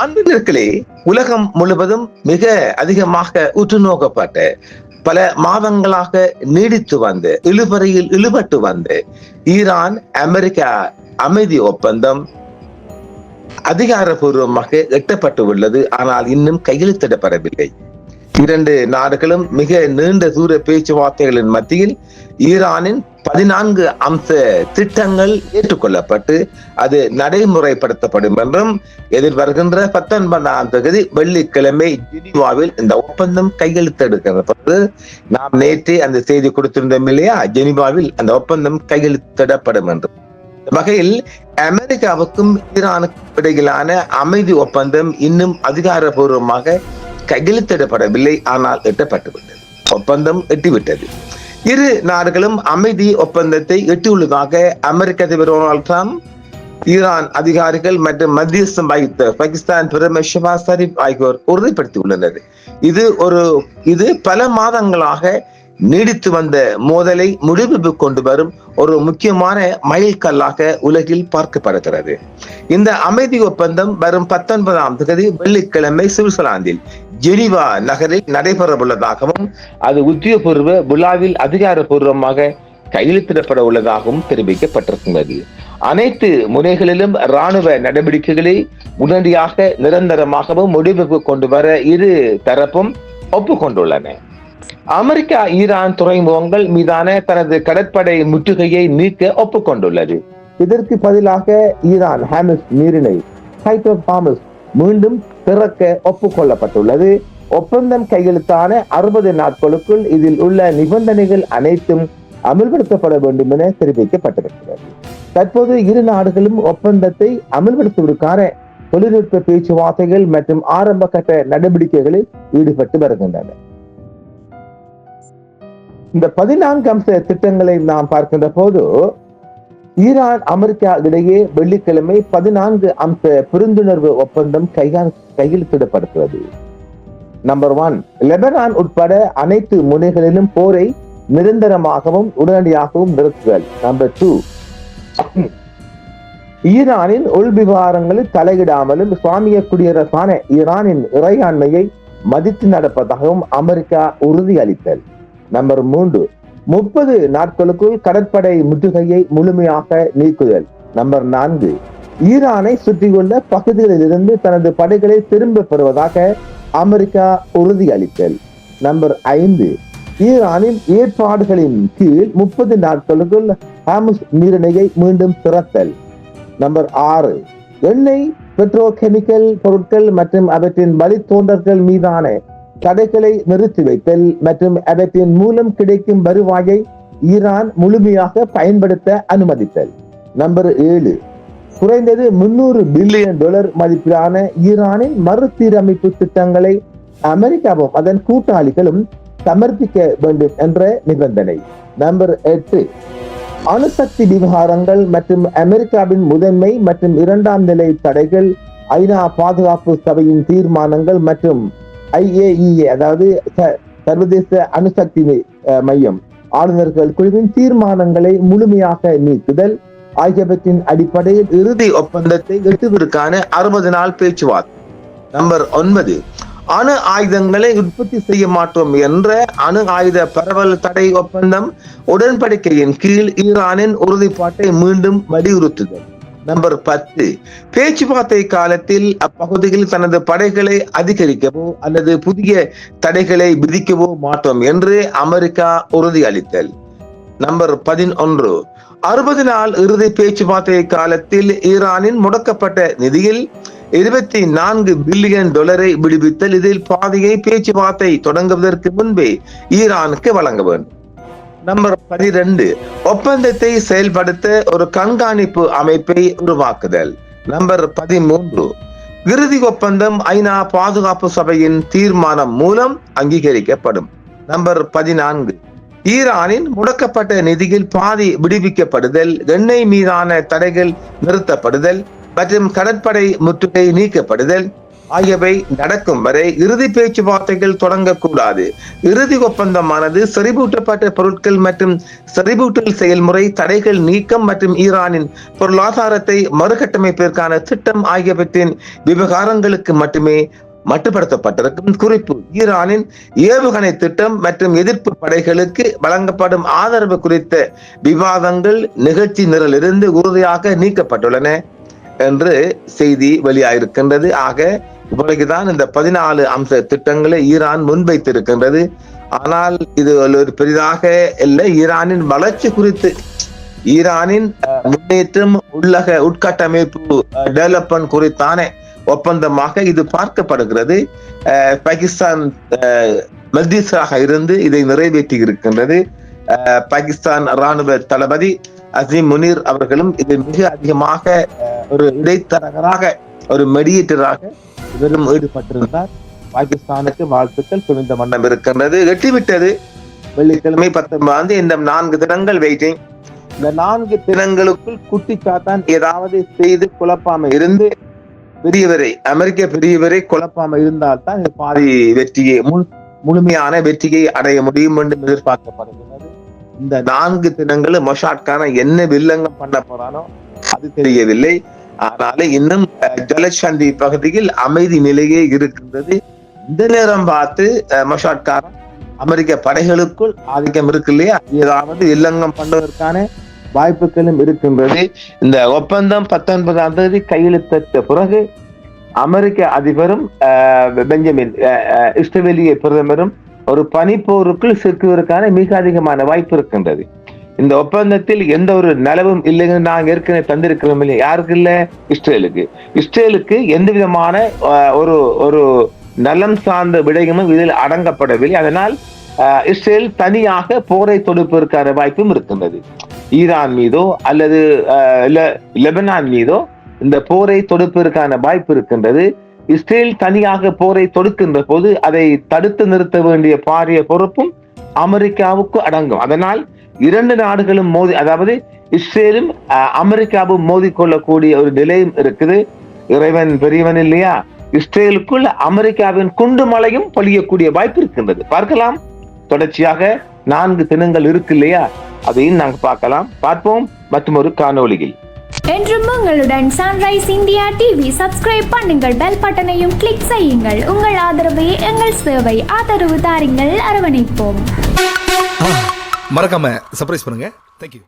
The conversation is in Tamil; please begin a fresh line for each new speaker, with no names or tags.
அன்பினர்களே, உலகம் முழுவதும் மிக அதிகமாக உற்று நோக்கப்பட்ட பல மாதங்களாக நீடித்து வந்த இழுபறியில் இழுபட்டு வந்த ஈரான் அமெரிக்கா அமைதி ஒப்பந்தம் அதிகாரப்பூர்வமாக எட்டப்பட்டு உள்ளது. ஆனால் இன்னும் கையெழுத்திடப்படவில்லை. இரண்டு நாடுகளும் மிக நீண்ட தூர பேச்சுவார்த்தைகளின் மத்தியில் ஈரானின் 14 அம்ச திட்டங்கள் ஏற்றுக்கொள்ளப்பட்டு அது நடைமுறைப்படுத்தப்படும் என்றும் எதிர்வருகின்ற 19ஆம் தேதி வெள்ளிக்கிழமை ஜெனீவாவில் இந்த ஒப்பந்தம் கையெழுத்திடப்பட்டது. நாம் நேற்றே அந்த செய்தி கொடுத்திருந்தோம் இல்லையா? ஜெனீவாவில் அந்த ஒப்பந்தம் கையெழுத்திடப்படும் என்று. வகையில் அமெரிக்காவுக்கும் ஈரானுக்கும் இடையிலான அமைதி ஒப்பந்தம் இன்னும் அதிகாரப்பூர்வமாக கையெழுத்திடப்படவில்லை. ஆனால் எட்டப்பட்டுவிட்டது. ஒப்பந்தம் எட்டிவிட்டது. இரு நாடுகளும் அமைதி ஒப்பந்தத்தை எட்டியுள்ளதாக அமெரிக்க அதிபர் டொனால்ட் ட்ரம்ப், ஈரான் அதிகாரிகள் மற்றும் மத்தியஸ்தம் வகித்த பாகிஸ்தான் பிரதமர் ஷெஹ்பாஸ் ஷரீப் ஆகியோர் உறுதிப்படுத்தியுள்ளனர். இது பல மாதங்களாக நீடித்து வந்த மோதலை முடிவுக்கு கொண்டு வரும் ஒரு முக்கியமான மைல்கல்லாக உலகில் பார்க்கப்படுகிறது. இந்த அமைதி ஒப்பந்தம் வரும் 19ஆம் தேதி வெள்ளிக்கிழமை சுவிட்சர்லாந்தில் ஜெனீவா நகரில் நடைபெறவுள்ளதாகவும் அது உத்தியோகபூர்வ விழாவில் அதிகாரப்பூர்வமாக கையெழுத்திடப்பட உள்ளதாகவும் தெரிவிக்கப்பட்டிருக்கிறது. அனைத்து முனைகளிலும் இராணுவ நடவடிக்கைகளை உடனடியாக நிரந்தரமாகவும் முடிவுக்கு கொண்டு வர இரு தரப்பும் ஒப்புக்கொண்டுள்ளன. அமெரிக்கா ஈரான் துறைமுகங்கள் மீதான தனது கடற்படை முற்றுகையை நீக்க ஒப்புக்கொண்டுள்ளது. இதற்கு பதிலாக ஈரான் ஹார்முஸ் நீரிணை மீண்டும் திறக்க ஒப்புக்கொள்ளப்பட்டுள்ளது. ஒப்பந்தம் கையெழுத்தான 60 நாட்களுக்குள் இதில் உள்ள நிபந்தனைகள் அனைத்தும் அமல்படுத்தப்பட வேண்டும் என தெரிவிக்கப்பட்டிருக்கிறது. தற்போது இரு நாடுகளும் ஒப்பந்தத்தை அமல்படுத்துவதற்கான தொழில்நுட்ப பேச்சுவார்த்தைகள் மற்றும் ஆரம்ப கட்ட நடவடிக்கைகளில் ஈடுபட்டு வருகின்றன. இந்த 14 அம்ச திட்டங்களை நாம் பார்க்கின்ற போது ஈரான் அமெரிக்கா இடையே வெள்ளிக்கிழமை 14 அம்ச புரிந்துணர்வு ஒப்பந்தம் கையெழுத்திடப்படுகிறது. நம்பர் 1, லெபனான் உட்பட அனைத்து முனைகளிலும் போரை நிரந்தரமாகவும் உடனடியாகவும் நிறுத்துதல். நம்பர் 2, ஈரானின் உள் விவகாரங்களில் தலையிடாமலும் இஸ்லாமிய குடியரசான ஈரானின் இறையாண்மையை மதித்து நடப்பதாகவும் அமெரிக்கா உறுதியளித்தல். நம்பர் 3, 30 நாட்களுக்குள் கடற்படை முற்றுகையை முழுமையாக நீக்குதல். நம்பர் 4, ஈரானை சுற்றியுள்ள பகுதிகளில் இருந்து தனது படைகளை திரும்ப பெறுவதாக அமெரிக்கா உறுதியளித்தல். நம்பர் 5, ஈரானின் ஏற்பாடுகளின் கீழ் 30 நாட்களுக்குள் ஹார்முஸ் நீரிணையை மீண்டும் திறத்தல். நம்பர் 6, எண்ணெய், பெட்ரோகெமிக்கல் பொருட்கள் மற்றும் அவற்றின் வழித்தோன்றல்கள் மீதான தடைகளை நிறுத்தி வைத்தல் மற்றும் அவற்றின் மூலம் கிடைக்கும் வருவாயை ஈரான் முழுமையாக பயன்படுத்த அனுமதித்தல். நம்பர் 7, குறைந்தது $300 பில்லியன் மதிப்பிலான ஈரானின் மறுசீரமைப்பு திட்டங்களை அமெரிக்காவும் அதன் கூட்டாளிகளும் சமர்ப்பிக்க வேண்டும் என்ற நிபந்தனை. நம்பர் 8, அணுசக்தி விவகாரங்கள் மற்றும் அமெரிக்காவின் முதன்மை மற்றும் 2ஆம் நிலை தடைகள், ஐநா பாதுகாப்பு சபையின் தீர்மானங்கள் மற்றும் IAEA அதாவது சர்வதேச அணுசக்தி மையம் ஆளுநர்கள் குழுவின் தீர்மானங்களை முழுமையாக நீக்குதல் ஆகியவற்றின் அடிப்படையில் இறுதி ஒப்பந்தத்தை எட்டுவதற்கான 60 நாள் பேச்சுவார்த்தை. நம்பர் 9, அணு ஆயுதங்களை உற்பத்தி செய்ய மாட்டோம் என்ற அணு ஆயுத பரவல் தடை ஒப்பந்தம் உடன்படிக்கையின் கீழ் ஈரானின் உறுதிப்பாட்டை மீண்டும் வலியுறுத்துதல். நம்பர் 10, பேச்சுவார்த்தை காலத்தில் அப்பகுதியில் தனது படைகளை அதிகரிக்கவோ அல்லது புதிய தடைகளை விதிக்கவோ மாட்டோம் என்று அமெரிக்கா உறுதியளித்தல். நம்பர் 11, 60 நாள் இறுதி பேச்சுவார்த்தை காலத்தில் ஈரானின் முடக்கப்பட்ட நிதியில் $24 பில்லியன் விடுவித்தல். இதில் பாதியை பேச்சுவார்த்தை தொடங்குவதற்கு முன்பே ஈரானுக்கு வழங்க வேண்டும். நம்பர் 12, ஒப்பந்தத்தை செயல்படுத்த ஒரு கண்காணிப்பு அமைப்பை உருவாக்குதல். நம்பர் 13, இறுதி ஒப்பந்தம் ஐநா பாதுகாப்பு சபையின் தீர்மானம் மூலம் அங்கீகரிக்கப்படும். நம்பர் 14, ஈரானின் முடக்கப்பட்ட நிதியில் பாதி விடுவிக்கப்படுதல், எண்ணெய் மீதான தடைகள் நிறுத்தப்படுதல் மற்றும் கடற்படை முற்றுகை நீக்கப்படுதல். ஆகியவை நடக்கும் வரை இறுதி பேச்சுவார்த்தைகள் தொடங்கக்கூடாது. இறுதி ஒப்பந்தமானது செறிவூட்டப்பட்ட பொருட்கள் மற்றும் செறிவூட்டல் செயல்முறை, தடைகள் நீக்கம் மற்றும் ஈரானின் பொருளாதாரத்தை மறுகட்டமைப்பிற்கான திட்டம் ஆகியவற்றின் விவகாரங்களுக்கு மட்டுமே மட்டுப்படுத்தப்பட்டிருக்கும். குறிப்பு: ஈரானின் ஏவுகணை திட்டம் மற்றும் எதிர்ப்பு படைகளுக்கு வழங்கப்படும் ஆதரவு குறித்த விவாதங்கள் நிகழ்ச்சி நிரலிலிருந்து உறுதியாக நீக்கப்பட்டுள்ளன என்று செய்தி வெளியாயிருக்கின்றது. ஆக இவ்வளவுதான் இந்த 14 அம்ச திட்டங்களை ஈரான் முன்வைத்திருக்கின்றது. ஆனால் இது ஒரு பெரிதாக இல்லை. ஈரானின் வளர்ச்சி குறித்து, ஈரானின் முன்னேற்றம், உள்ளக உட்கட்டமைப்பு டெவலப்மெண்ட் குறித்தான ஒப்பந்தமாக இது பார்க்கப்படுகிறது. பாகிஸ்தான் மத்தியஸ்தராக இருந்து இதை நிறைவேற்றி இருக்கின்றது. பாகிஸ்தான் ராணுவ தளபதி அசீம் முனீர் அவர்களும் இது மிக அதிகமாக ஒரு இடைத்தரகராக, ஒரு மெடியேட்டராக இவரும் ஈடுபட்டிருந்தார். பாகிஸ்தானுக்கு வாழ்த்துக்கள் குவிந்த வண்ணம் இருக்கின்றது. எட்டிவிட்டது வெள்ளிக்கிழமை 19 இந்த 4 தினங்கள் வெயிட்டிங். இந்த 4 தினங்களுக்குள் குட்டி சாத்தான் ஏதாவது செய்து குழப்பாம இருந்து பெரியவரை, அமெரிக்க பெரியவரை குழப்பாம இருந்தால்தான் பாதி வெற்றியை, முழுமையான வெற்றியை அடைய முடியும் என்று எதிர்பார்க்கப்படுகிறது. இந்த 4 தினங்களும் மொஷாட்கான என்ன வில்லங்கம் பண்ண போறானோ அது தெரியவில்லை. ஆனாலும் இன்னும் ஜலசந்தி பகுதியில் அமைதி நிலையே இருக்கின்றது. இந்த நேரம் பார்த்து மொஷாட்காரன் அமெரிக்க படைகளுக்குள் ஆதிக்கம் இருக்கு இல்லையா, ஏதாவது வில்லங்கம் பண்ணுவதற்கான வாய்ப்புகளும் இருக்கின்றது. இந்த ஒப்பந்தம் 19ஆம் தேதி கையெழுத்திட்ட பிறகு அமெரிக்க அதிபரும் பெஞ்சமின் இஸ்ரேலிய பிரதமரும் ஒரு பனிப்போருக்குள் சிக்குவதற்கான மிக அதிகமான வாய்ப்பு இருக்கின்றது. இந்த ஒப்பந்தத்தில் எந்த ஒரு நலவும் இல்லைன்னு நாங்க ஏற்கனவே தந்திருக்கிறோம் இல்லையா? யாருக்கு இல்ல? இஸ்ரேலுக்கு. இஸ்ரேலுக்கு எந்த விதமான ஒரு நலம் சார்ந்த விடயமும் இதில் அடங்கப்படவில்லை. அதனால் இஸ்ரேல் தனியாக போரை தொடுப்பதற்கான வாய்ப்பும் இருக்கின்றது. ஈரான் மீதோ அல்லது லெபனான் மீதோ இந்த போரை தொடுப்பதற்கான வாய்ப்பு இருக்கின்றது. இஸ்ரேல் தனியாக போரை தொடுக்கின்ற போது அதை தடுத்து நிறுத்த வேண்டிய பாரிய பொறுப்பும் அமெரிக்காவுக்கு அடங்கும். அதனால் 2 நாடுகளும் மோதி, அதாவது இஸ்ரேலும் அமெரிக்காவும் மோதிக்கொள்ளக்கூடிய ஒரு நிலையும் இருக்குது. இறைவன் பெரியவன் இல்லையா? இஸ்ரேலுக்குள் அமெரிக்காவின் குண்டு மலையும் பொழியக்கூடிய வாய்ப்பு இருக்கின்றது. பார்க்கலாம். தொடர்ச்சியாக 4 தினங்கள் இருக்கு இல்லையா? அதையும் நாங்கள் பார்ப்போம் மற்றும் ஒரு காணொளியில்.
என்றும் உங்களுடன் சன்ரைஸ் இந்தியா டிவி சப்ஸ்கிரைப் பண்ணுங்கள், பெல் பட்டனையும் கிளிக் செய்யுங்கள். உங்கள் ஆதரவே எங்கள் சேவை. ஆதரவு தாருங்கள், அரவணைப்போம்.
மறக்காம சர்ப்ரைஸ் பண்ணுங்க. தேங்க்யூ.